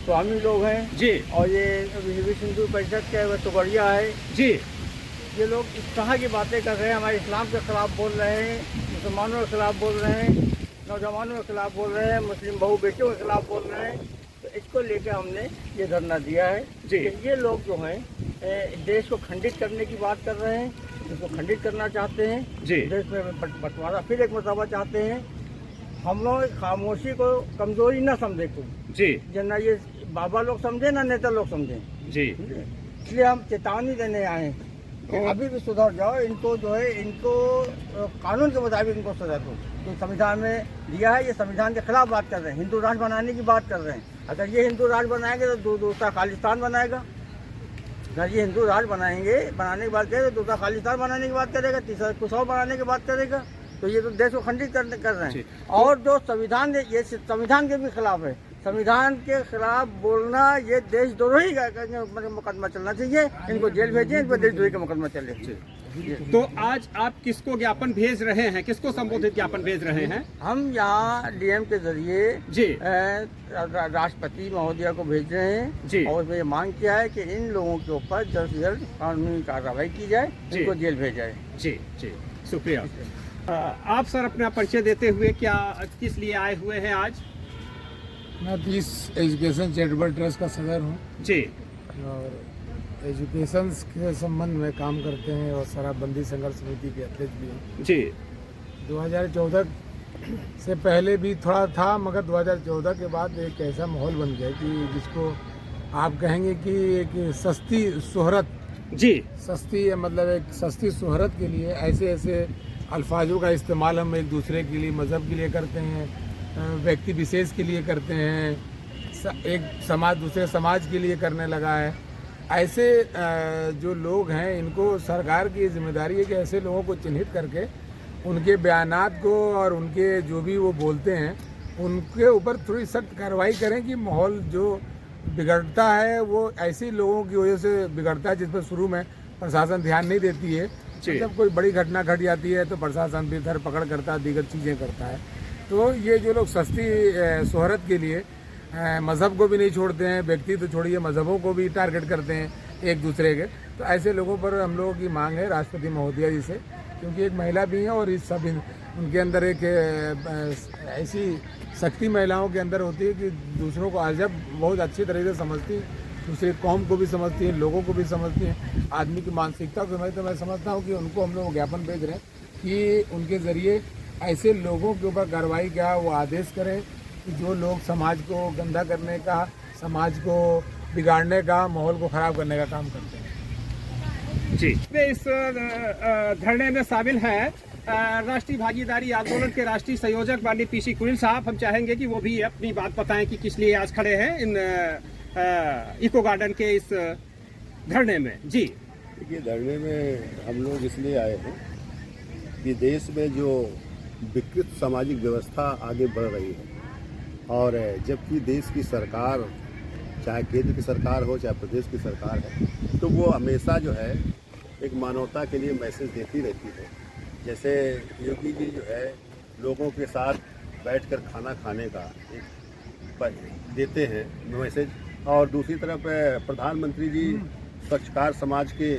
स्वामी लोग हैं जी और ये विश्व हिंदू परिषद के वो टुकड़िया है जी ये लोग इस तरह की बातें कर रहे हैं, हमारे इस्लाम के खिलाफ बोल रहे हैं, मुसलमानों के खिलाफ बोल रहे हैं, नौजवानों के खिलाफ बोल रहे हैं, मुस्लिम बहू बेटियों के खिलाफ बोल रहे हैं। तो इसको लेकर हमने ये धरना दिया है जी। कि ये लोग जो हैं देश को खंडित करने की बात कर रहे हैं, जिसको खंडित करना चाहते हैं, जी। देश में बंटवारा फिर एक मरतबा चाहते हैं। हम लोग खामोशी को कमजोरी न समझे कोई, जी ना ये बाबा लोग समझे ना नेता लोग समझें, जी इसलिए हम चेतावनी देने आए हैं कि अभी भी सुधर जाओ, इनको जो है इनको कानून के मुताबिक इनको सजा दो। तो संविधान में दिया है, ये संविधान के खिलाफ बात कर रहे हैं, हिंदू राष्ट्र बनाने की बात कर रहे हैं। अगर ये हिंदू राष्ट्र बनाएंगे तो दूसरा खालिस्तान बनाएगा, अगर ये हिंदू राष्ट्र बनाने की बात करेगा तो दूसरा खालिस्तान बनाने की बात करेगा, तीसरा कुछ और बनाने की बात करेगा। तो ये तो देश को खंडित कर रहे हैं। और जो संविधान ये संविधान के भी खिलाफ है, संविधान के खिलाफ बोलना ये देशद्रोही का मुकदमा चलना चाहिए, इनको जेल भेजें, इन पर देशद्रोही का मुकदमा चले। तो आज आप किसको ज्ञापन भेज रहे हैं, किसको संबोधित ज्ञापन भेज रहे हैं? हम यहाँ डीएम के जरिए जी राष्ट्रपति महोदया को भेज रहे हैं जी। और उसमें ये मांग किया है कि इन लोगों के ऊपर जल्द से जल्द कानूनी कार्रवाई की जाए, इनको जेल भेजा जाए। जी जी शुक्रिया। आप सर अपना परिचय देते हुए क्या किस लिए आए हुए हैं आज? मैं पीस एजुकेशन चैरिटेबल ट्रस्ट का सदर हूँ जी और एजुकेशन के संबंध में काम करते हैं और शराबबंदी संघर्ष समिति के अध्यक्ष भी हैं। जी 2014 से पहले भी थोड़ा था, मगर 2014 के बाद एक ऐसा माहौल बन गया कि जिसको आप कहेंगे कि एक सस्ती शोहरत, जी सस्ती मतलब एक सस्ती शोहरत के लिए ऐसे अल्फाजों का इस्तेमाल हम एक दूसरे के लिए, मज़हब के लिए करते हैं, व्यक्ति विशेष के लिए करते हैं, एक समाज दूसरे समाज के लिए करने लगा है। ऐसे जो लोग हैं इनको सरकार की जिम्मेदारी है कि ऐसे लोगों को चिन्हित करके उनके बयानात को और उनके जो भी वो बोलते हैं उनके ऊपर थोड़ी सख्त कार्रवाई करें कि माहौल जो बिगड़ता है वो ऐसे लोगों की वजह से बिगड़ता है जिस पर शुरू में प्रशासन ध्यान नहीं देती है। जब कोई बड़ी घटना घट जाती है तो प्रशासन भी धरपकड़ करता है, दीगर चीज़ें करता है। तो ये जो लोग सस्ती शोहरत के लिए मज़हब को भी नहीं छोड़ते हैं, व्यक्ति तो छोड़िए मज़हबों को भी टारगेट करते हैं एक दूसरे के, तो ऐसे लोगों पर हम लोगों की मांग है राष्ट्रपति महोदया जी से, क्योंकि एक महिला भी हैं और इस सब उनके अंदर एक ऐसी शक्ति महिलाओं के अंदर होती है कि दूसरों को अजब बहुत अच्छी तरह से समझती हैं, दूसरे कौम को भी समझती हैं, लोगों को भी समझती हैं, आदमी की मानसिकता को समझते। मैं समझता हूँ कि उनको हम लोग ज्ञापन भेज रहे हैं कि उनके ज़रिए ऐसे लोगों के ऊपर कार्रवाई का वो आदेश करें कि जो लोग समाज को गंदा करने का, समाज को बिगाड़ने का, माहौल को ख़राब करने का काम करते हैं। जी इस धरने में शामिल हैं राष्ट्रीय भागीदारी आंदोलन के राष्ट्रीय संयोजक माननीय पीसी कुरिल साहब। हम चाहेंगे कि वो भी अपनी बात बताएं कि किस लिए आज खड़े हैं इन इको गार्डन के इस धरने में। जी देखिए, धरने में हम लोग इसलिए आए हैं कि देश में जो विकृत सामाजिक व्यवस्था आगे बढ़ रही है और जबकि देश की सरकार, चाहे केंद्र की सरकार हो चाहे प्रदेश की सरकार है, तो वो हमेशा जो है एक मानवता के लिए मैसेज देती रहती है। जैसे योगी जी जो है लोगों के साथ बैठकर खाना खाने का एक देते हैं मैसेज, और दूसरी तरफ प्रधानमंत्री जी स्वच्छकार समाज के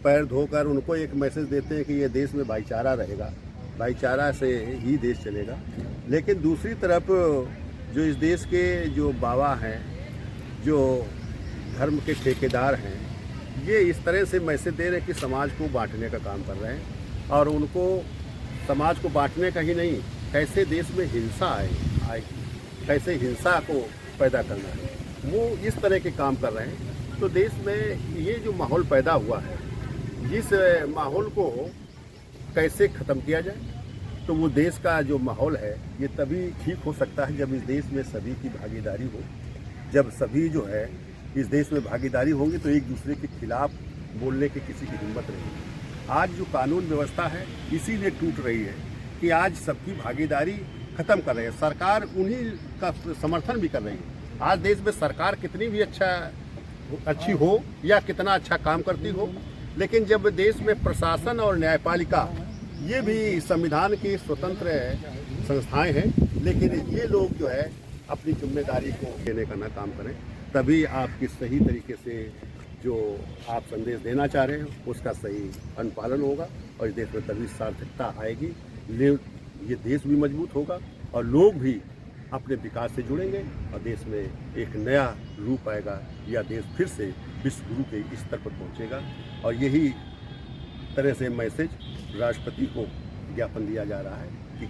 पैर धोकर उनको एक मैसेज देते हैं कि ये देश में भाईचारा रहेगा, भाईचारा से ही देश चलेगा। लेकिन दूसरी तरफ जो इस देश के जो बाबा हैं, जो धर्म के ठेकेदार हैं, ये इस तरह से मैसेज दे रहे हैं कि समाज को बांटने का काम कर रहे हैं और उनको समाज को बांटने का ही नहीं, कैसे देश में हिंसा आएगी, कैसे हिंसा को पैदा करना है, वो इस तरह के काम कर रहे हैं। तो देश में ये जो माहौल पैदा हुआ है, जिस माहौल को कैसे ख़त्म किया जाए, तो वो देश का जो माहौल है ये तभी ठीक हो सकता है जब इस देश में सभी की भागीदारी हो। जब सभी जो है इस देश में भागीदारी होंगी तो एक दूसरे के खिलाफ बोलने की किसी की हिम्मत नहीं। आज जो कानून व्यवस्था है इसीलिए टूट रही है कि आज सबकी भागीदारी ख़त्म कर रही है, सरकार उन्हीं का समर्थन भी कर रही है। आज देश में सरकार कितनी भी अच्छी हो या कितना अच्छा काम करती हो, लेकिन जब देश में प्रशासन और न्यायपालिका ये भी संविधान की स्वतंत्र संस्थाएं हैं, लेकिन ये लोग जो है अपनी जिम्मेदारी को देने का ना काम करें, तभी आपकी सही तरीके से जो आप संदेश देना चाह रहे हैं उसका सही अनुपालन होगा और इस देश में तभी सार्थकता आएगी। ये देश भी मजबूत होगा और लोग भी अपने विकास से जुड़ेंगे और देश में एक नया रूप आएगा। या देश फिर से विश्व गुरु के स्तर पर पहुंचेगा और यही तरह से मैसेज राष्ट्रपति को ज्ञापन दिया जा रहा है कि